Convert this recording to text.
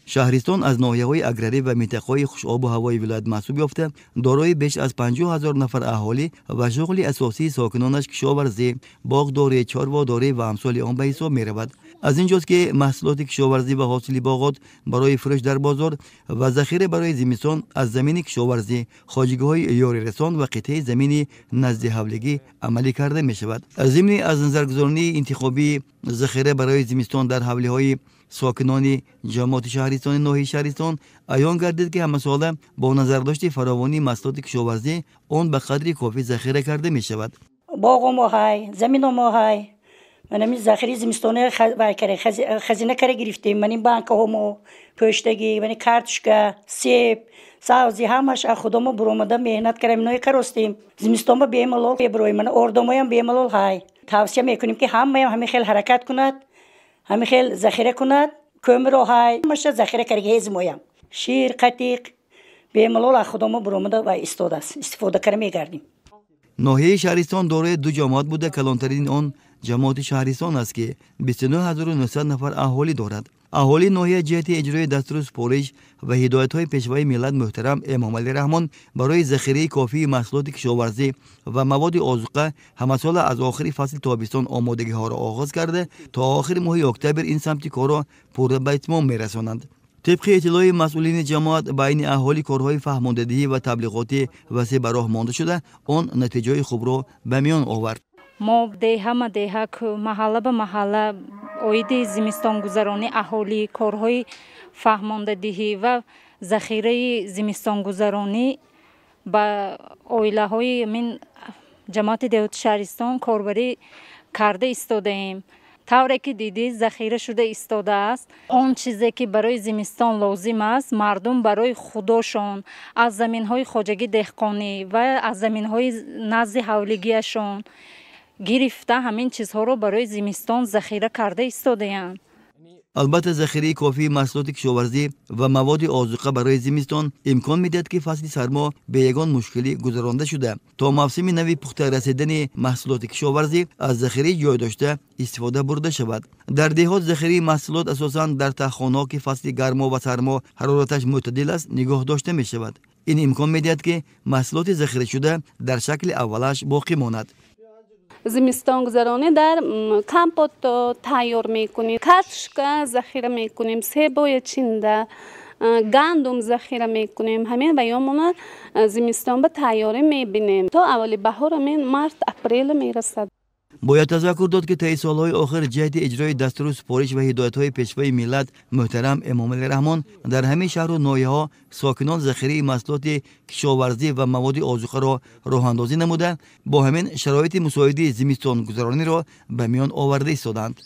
شهرستان از ناحیه‌های اگراری و منطقه‌های خوش‌آب و هوای ولایت محسوب یافته دارای بیش از 50,000 نفر اهالی و شغل اساسی ساکنانش کشاورزی، باغداری، چارواداری و امثال آن به حساب می‌رود. از اینجاست که محصولات کشاورزی و حاصل باغات برای فروش در بازار و ذخیره برای زمستان از زمین کشاورزی، خواجگی‌های یاری رسان و قطعه زمین نزد حولگی عملی کرده می‌شود. ضمن از نظرگذاری انتخابی ذخیره برای زمستان در حولی‌های ساکنان جماعت شهرستان ناحیه شهرستان عیان گردید که همه ساله با نظرداشت فراوانی محصولات کشاورزی آن به قدری کافی ذخیره کرده می شود. باغ ما های، زمین ما های، من همین ذخیره زمستانه خزینه کرده گرفتیم. من این بانک همو پشتگی، من کارتشکا، سیب، سبزی همش خودمون برآمده مهنت کردیم نوی کارستیم. زمستان با بیمالول بروی من اردومایم بیمالول های. توصیه میکنیم که همه خیلی حرکت کند. همه خیلی ذخیره کند kömür های ماشه ذخیره کرده هزمویم شیر قطیق به ملول خودمون برآمده و استفاده کرده میگردیم. ناحیه شهرستان دارای دو جماعت بوده کلانترین آن جماعت شهرستان است که 29900 نفر اهالی دارد. اهالی ناحیه جهت اجرای دستور سپارش و هدایت‌های پیشوای ملت محترم امام علی رحمان برای ذخیره کافی محصولات کشاورزی و مواد آذوقه همه سال از آخر فصل تابستان آمادگی ها را آغاز کرده تا آخر ماه اکتبر این سمت کار را پر به اتمام می‌رسانند. طبق اطلاع مسئولین جماعت بین اهالی کارهای فهماندهی و تبلیغاتی وسیع به راه مانده شده آن نتیجه خوب را به میان آورد. ما دیها که محله به محله اوید زمستان گذرانی اهالی کارهای فهماندهی و ذخیره زمستان گذرانی با اویله های من جماعت دیوت شهرستان کاربری کرده ایستاده ایم. طوری که دیدی ذخیره شده ایستاده است. آن چیزی که برای زمستان لازم است مردم برای خودشان از زمین‌های خواجگی دهقانی و از زمین‌های نزد حولگیشان گرفته همین چیزها رو برای زمستان ذخیره کرده ایستاده‌اند. البته ذخیره کافی محصولات کشاورزی و مواد آذوقه برای زمستان امکان میدهد که فصل سرما به یگان مشکلی گذرانده شده تا موسم نوی پخته رسیدن محصولات کشاورزی از ذخیره جای داشته استفاده برده شود. در دهات ذخیره محصولات اساساً در تخم‌ها که فصل گرما و سرما حرارتش معتدل است نگاه داشته می شود. این امکان میدهد که محصولات ذخیره شده در شکل اولش باقی ماند. زمستان گذرانی در کمپوت تیار میکنیم، کاتشکا ذخیره میکنیم، سیبای چینده، گندم ذخیره میکنیم. همین بیامون زمستان به تیاری میبینیم تا اول بهار همین مارس اپریل میرسد. باید تذکر داد که طی سالهای آخر جهت اجرای دستور سپارش و هدایت‌های پیشوای ملت محترم امام علی رحمان در همه شهر و ناحیه‌ها ساکنان ذخیره محصولات کشاورزی و مواد آذوقه را راه‌اندازی نموده با همین شرایط مساعد زمستان گذرانی را به میان آورده ایستادند.